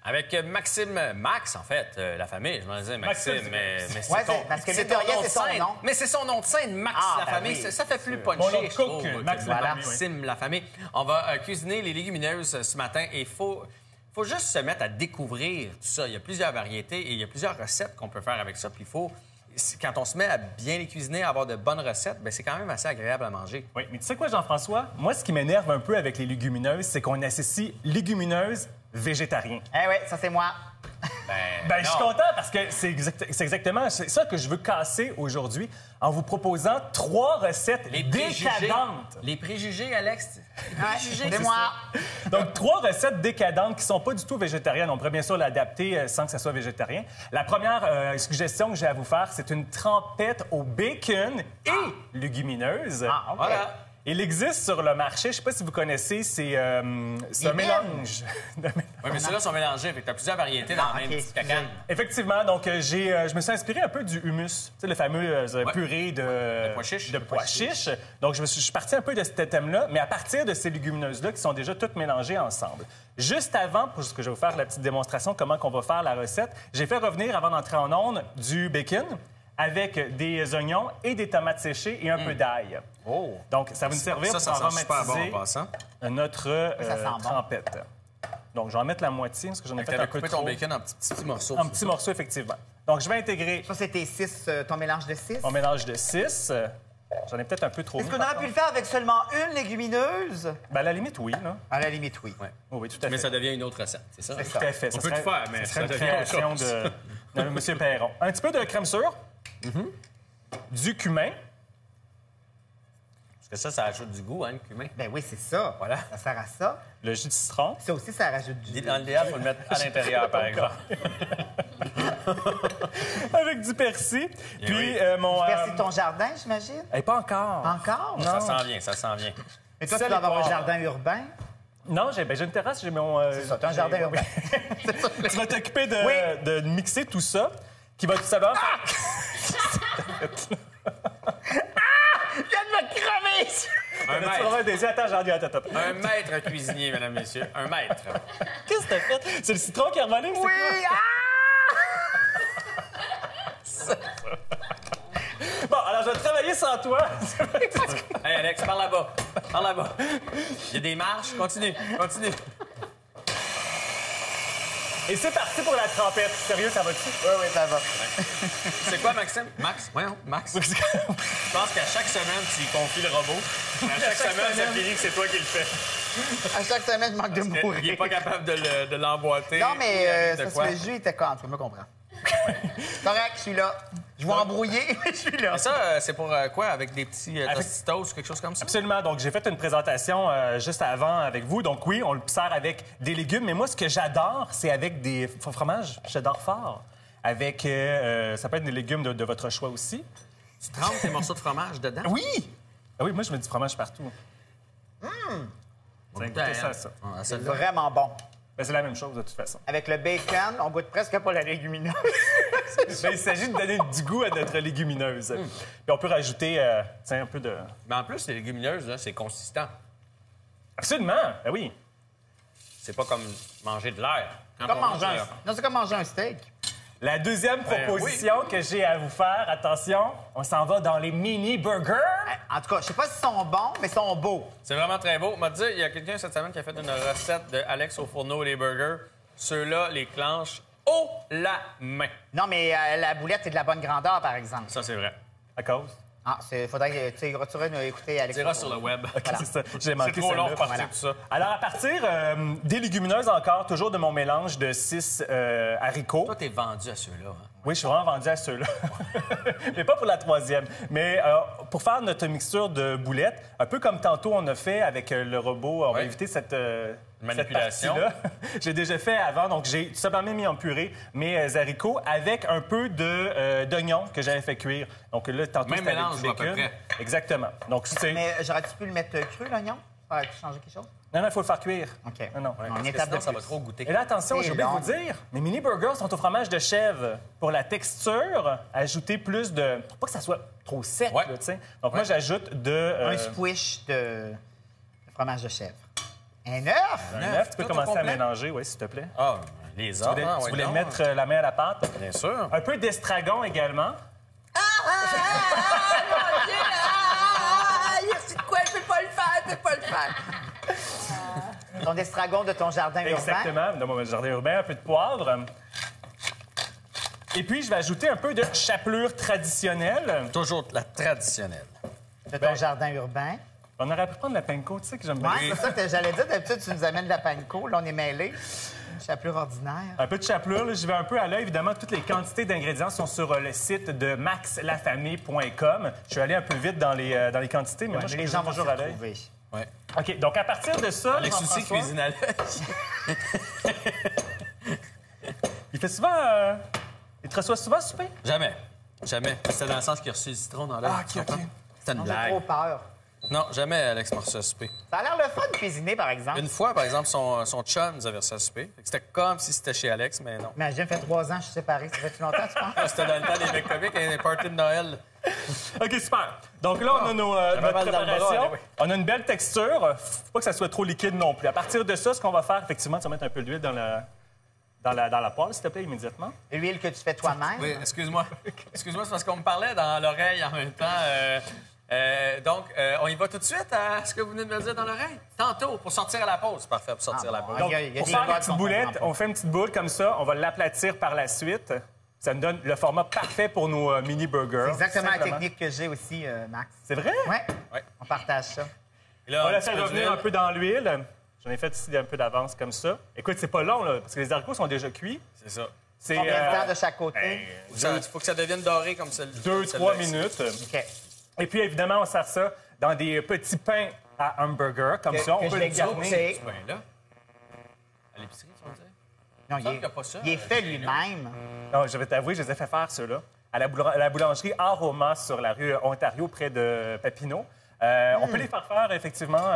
Avec Max, en fait, la famille, je me disais Maxime, mais c'est Ouais, ton, parce que c'est mine de ton rien, nom de c'est son scène. nom. Mais c'est son nom de scène, Max, la ben famille. oui, Ça fait plus punché, Mon nom de je trouve, cook, que Max, la famille, Maxime, la famille. On va cuisiner les légumineuses ce matin et il faut juste se mettre à découvrir tout ça. Il y a plusieurs variétés et il y a plusieurs recettes qu'on peut faire avec ça. Puis il faut, quand on se met à bien les cuisiner, à avoir de bonnes recettes, bien, c'est quand même assez agréable à manger. Oui, mais tu sais quoi, Jean-François? Moi, ce qui m'énerve un peu avec les légumineuses, c'est qu'on associe légumineuses végétarien. Eh oui, ça, c'est moi. Ben, je suis content parce que c'est exactement ça que je veux casser aujourd'hui en vous proposant 3 recettes décadentes. Les préjugés, Alex. Les préjugés, C'est moi. Donc, 3 recettes décadentes qui sont pas du tout végétariennes. On pourrait bien sûr l'adapter sans que ça soit végétarien. La première suggestion que j'ai à vous faire, c'est une trempette au bacon et légumineuse. Ah, OK. Voilà. Il existe sur le marché, je ne sais pas si vous connaissez, c'est un mélange. Oui, mais ceux-là sont mélangés. Fait que tu as plusieurs variétés dans la même petite cacane. Effectivement, donc je me suis inspiré un peu du hummus, tu sais, le fameux purée de pois chiches. Donc, je suis parti un peu de ce thème-là, mais à partir de ces légumineuses-là qui sont déjà toutes mélangées ensemble. Juste avant, parce que je vais vous faire la petite démonstration comment on va faire la recette, j'ai fait revenir, avant d'entrer en onde, du bacon avec des oignons et des tomates séchées et un peu d'ail. Oh! Donc, ça va nous servir Ça pour sent super bon en aromatiser passant. notre Ça sent bon. trempette. Donc, je vais en mettre la moitié parce que j'en ai Tu fait un avais peu coupé trop. ton bacon en petits morceaux. En petits morceaux, effectivement. Donc, je vais intégrer Ça, c'était 6, ton mélange de 6. mon mélange de 6. J'en ai peut-être un peu trop Est-ce mis, qu'on par aurait pu contre. le faire avec seulement une légumineuse? Ben, à la limite, oui. Là. À la limite, oui. Oui, oui, tout à fait. Mais ça devient une autre recette, c'est ça? C'est Tout à fait. On Ça peut serait- tout faire, mais ça serait ça une devient autre création chose. de M. Perron. Un petit peu de crème sûre, du cumin, Parce que ça ajoute du goût, hein, le cumin. Ben oui, c'est ça. Voilà. Ça sert à ça. le jus de citron. Ça aussi, ça rajoute du... Dans l'idéal, il faut le mettre à l'intérieur, par exemple. Avec du persil. Puis oui. mon. Persil de ton jardin, j'imagine? Pas encore. Encore? Non. Ça sent bien, ça sent bien. Mais toi, Ça, tu dois les avoir un poires. jardin urbain. Non, j'ai une terrasse, j'ai mon. C'est ça, t'as un jardin urbain. Tu vas t'occuper de, Oui. de mixer tout ça, qui va tout simplement faire. Il vient de me crever! Un Tu vas maître. avoir des... Attends, j'en dis, attends. Un maître cuisinier, mesdames, messieurs. Un maître. Qu'est-ce que t'as fait? C'est le citron qui est revolé? c'est Oui! quoi? Ah! Bon, alors je vais travailler sans toi. Hey, Alex, par là-bas. Par là-bas. Il y a des marches. Continue, continue. Et c'est parti pour la trempette. Sérieux, ça va-tu? Oui, oui, ça va. C'est quoi, Maxime? Max? Voyons, Max. Je pense qu'à chaque semaine, tu y confies le robot. À chaque semaine, ça finit que c'est toi qui le fais. À chaque semaine, je manque de mourir. Il n'est pas capable de l'emboîter. Non, mais De ça, quoi? le jus était quand? Tu me comprends. Correct, je suis là. Je vais embrouiller, mais je suis là. Mais ça, c'est pour quoi? Avec des petits tostitos ou quelque chose comme ça? Absolument. Donc, j'ai fait une présentation juste avant avec vous. Donc, oui, on le sert avec des légumes. Mais moi, ce que j'adore, c'est avec des fromages cheddar fort. Avec, ça peut être des légumes de votre choix aussi. Tu trempes tes morceaux de fromage dedans? Oui! Ah oui, moi, je mets du fromage partout. Bon, Vous goûter, goûtez ça, hein. ça. Ah, C'est celle-là. vraiment bon. Ben, c'est la même chose, de toute façon. Avec le bacon, on goûte presque pas la légumineuse. Ben, il s'agit de donner du goût à notre légumineuse. Puis on peut rajouter un peu de... Mais en plus, les légumineuses, là, c'est consistant. Absolument! Ben oui. C'est pas comme manger de l'air. Quand Comme on manger mange, un... Non, c'est comme manger un steak. La deuxième proposition que j'ai à vous faire, attention, on s'en va dans les mini-burgers. En tout cas, je sais pas s'ils sont bons, mais ils sont beaux. C'est vraiment très beau. M'a dit, il y a quelqu'un cette semaine qui a fait une recette de Alex au fourneau les burgers. Ceux-là, les clenches haut la main. Non, mais la boulette est de la bonne grandeur, par exemple. Ça, c'est vrai. À cause? Ah, faudrait que tu retournes écouter Alex. Tu iras sur le web. OK, c'est ça. J'ai manqué C'est trop long celle-là. pour partir Voilà. tout ça. Alors, à partir des légumineuses encore, toujours de mon mélange de 6 haricots. Toi, t'es vendu à ceux-là. Hein? Oui, je suis vraiment vendu à ceux-là. Mais pas pour la troisième. Mais pour faire notre mixture de boulettes, un peu comme tantôt on a fait avec le robot, on va Oui. éviter cette Manipulation. cette partie-là. J'ai déjà fait avant, donc j'ai tout simplement mis en purée mes haricots avec un peu d'oignon que j'avais fait cuire. Donc là, tantôt, Même c'était avec mélange, du à peu bacon. près. Exactement. Donc, c'est... Mais j'aurais-tu pu le mettre cru, l'oignon? Aurais-tu changé quelque chose? Non, il faut le faire cuire. OK. Non, non. Parce Une que étape sinon, de ça va plus. trop goûter. Et là, attention, C'est j'ai oublié de long. vous dire, mes mini-burgers sont au fromage de chèvre. Pour la texture, ajouter plus de... Pour pas que ça soit trop sec, Ouais. là, tu sais. Donc, moi, j'ajoute de... Un squish de fromage de chèvre. Un œuf? un œuf. Tu peux Tout au commencer à complet? mélanger, oui, s'il te plaît. Ah, Les Tu hommes, voulais, hein, tu ouais, voulais non. mettre la main à la pâte. Bien sûr. Un peu d'estragon également. C'est quoi? Je peux pas le faire, je peux pas le faire. Ton estragon de ton jardin urbain. Exactement, dans mon jardin urbain, un peu de poivre. Et puis, je vais ajouter un peu de chapelure traditionnelle. Toujours la traditionnelle. De ton jardin urbain. On aurait pu prendre la panko, tu sais que j'aime bien. Ouais, c'est ça que j'allais dire. D'habitude, tu nous amènes de la panko. Là, on est mêlés. Une chapelure ordinaire. Un peu de chapelure, là, je vais un peu à l'œil. Évidemment, toutes les quantités d'ingrédients sont sur le site de maxlafamille.com. Je suis allé un peu vite dans les quantités, mais moi, je les suis gens vont toujours s'y à l'œil. retrouver. Ouais. OK, donc à partir de ça, Alex aussi Jean-François, cuisine à l'œil. il fait souvent... il te reçoit souvent souper? Jamais. Jamais. C'était dans le sens qu'il a reçu le citron dans l'œil. Ah, OK, OK. C'était une J'ai blague. trop peur. Non, jamais Alex m'a reçu à souper. Ça a l'air le fun de cuisiner, par exemple. Une fois, par exemple, son chum nous avait reçu à souper. Fait que c'était comme si c'était chez Alex, mais non. Imagine, fait 3 ans que je suis séparé. Ça fait longtemps, tu penses? C'était dans le temps des mecs comiques et des parties de Noël. OK, super. Donc là, on a notre mal dans le bras, préparation. oui. On a une belle texture. Faut pas que ça soit trop liquide non plus. À partir de ça, ce qu'on va faire, effectivement, tu vas mettre un peu d'huile dans la poêle, s'il te plaît, immédiatement. L'huile que tu fais toi-même. Oui, excuse-moi. Excuse-moi, c'est parce qu'on me parlait dans l'oreille en même temps. Donc, on y va tout de suite à ce que vous venez de me dire dans l'oreille? Tantôt, pour sortir à la pause. Parfait, pour sortir à la pause. Il y a- il y a Pour des faire modes une petite qu'on boulette, comprend pas. on fait une petite boule comme ça. On va l'aplatir par la suite. Ça nous donne le format parfait pour nos mini burgers. C'est exactement la Simplement. technique que j'ai aussi, Max. C'est vrai? Ouais. Ouais. On partage ça. Et là, On un la petit fait peu revenir d'huile. un peu dans l'huile. J'en ai fait ici un peu d'avance comme ça. Écoute, c'est pas long, là, parce que les haricots sont déjà cuits. C'est ça. C'est Combien de temps de chaque côté? Il faut que ça devienne doré comme ça. 2-3 minutes. OK. Et puis, évidemment, on sert ça dans des petits pains à hamburger, comme ça. On Que peut je les vais garnir. goûter. Ben là. À l'épicerie, tu vas dire? Non, Il me semble qu'il y a pas ça, il est fait lui-même. Non, je vais t'avouer, je les ai fait faire, ceux-là, à la boulangerie Aroma sur la rue Ontario, près de Papineau. On peut les faire effectivement,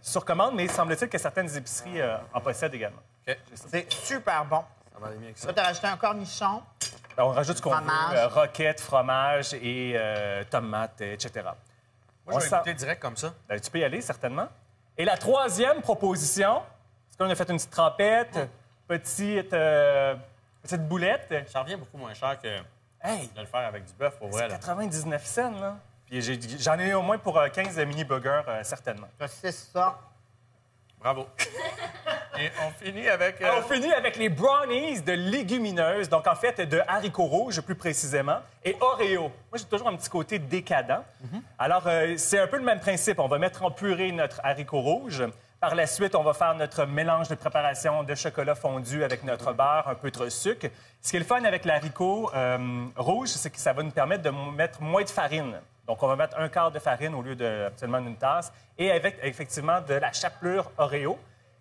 sur commande, mais il semble-t-il que certaines épiceries en possèdent également. OK. C'est super bon. Ça va aller mieux avec ça. Là, tu as rajouté un cornichon. On rajoute ce qu'on Fromage. veut, roquette, fromage et tomates, etc. Moi, je vais sent- goûter direct comme ça. Ben, tu peux y aller, certainement. Et la troisième proposition, c'est qu'on a fait une petite trempette, petite boulette. Ça revient beaucoup moins cher que Hey, de le faire avec du bœuf, pour vrai. c'est Là. 99 cents, là. Puis j'en ai eu au moins pour 15 mini-burgers, certainement. C'est ça. Bravo. Et on finit avec... On finit avec les brownies de légumineuses, donc en fait de haricots rouges plus précisément, et Oreo. Moi, j'ai toujours un petit côté décadent. Alors, c'est un peu le même principe. On va mettre en purée notre haricot rouge. Par la suite, on va faire notre mélange de préparation de chocolat fondu avec notre beurre, un peu de sucre. Ce qui est le fun avec l'haricot rouge, c'est que ça va nous permettre de mettre moins de farine. Donc, on va mettre un quart de farine au lieu de absolument une tasse. Et avec, effectivement, de la chapelure Oreo.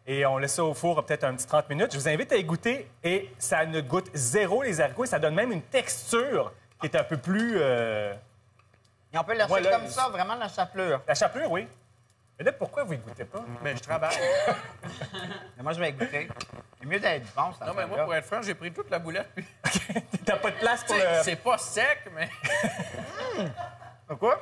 Et on laisse ça au four peut-être un petit 30 minutes. Je vous invite à y goûter. Et ça ne goûte zéro, les haricots. Et ça donne même une texture qui est un peu plus... Et on peut l'acheter Voilà. comme ça, vraiment, la chapelure. La chapelure, oui. Mais là, pourquoi vous y goûtez pas? Mais je travaille. Mais moi, je vais y goûter. C'est mieux d'être bon, ça. Non, mais moi, pour être franc, j'ai pris toute la boulette. Puis... T'as pas de place pour Tu sais, le... c'est pas sec, mais... Pourquoi?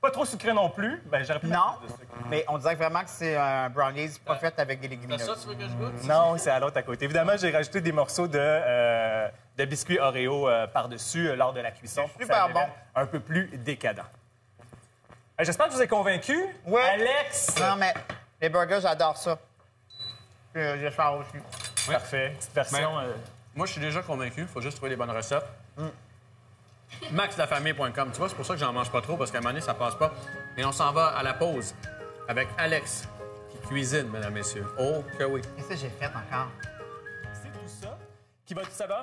Pas trop sucré non plus. Ben, j'aurais pu mettre Non. plus de sucre. Mais on dirait vraiment que c'est un brownies pas fait avec des C'est ça, légumineuses. tu veux que je goûte? Non, c'est à l'autre à côté. Évidemment, j'ai rajouté des morceaux de biscuits Oreo par-dessus lors de la cuisson. pour que super ça devienne bon. un peu plus décadent. J'espère que je vous ai convaincu. Ouais. Alex! Non, mais les burgers, j'adore ça. Je vais faire aussi. Parfait. Petite version... Moi, je suis déjà convaincu. Il faut juste trouver les bonnes recettes. Maxlafamille.com. Tu vois, c'est pour ça que j'en mange pas trop, parce qu'à un moment donné, ça passe pas. Et on s'en va à la pause avec Alex, qui cuisine, mesdames, messieurs. Oh, que oui. Qu'est-ce que j'ai fait encore? C'est tout ça qui va tout simplement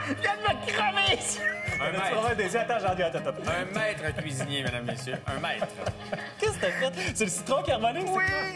Je viens de me crever! Un maître. Attends, j'en ai attends. Un maître cuisinier, mesdames, messieurs. Un maître. Qu'est-ce que t'as fait? C'est le citron qui est revolé? c'est quoi? Oui!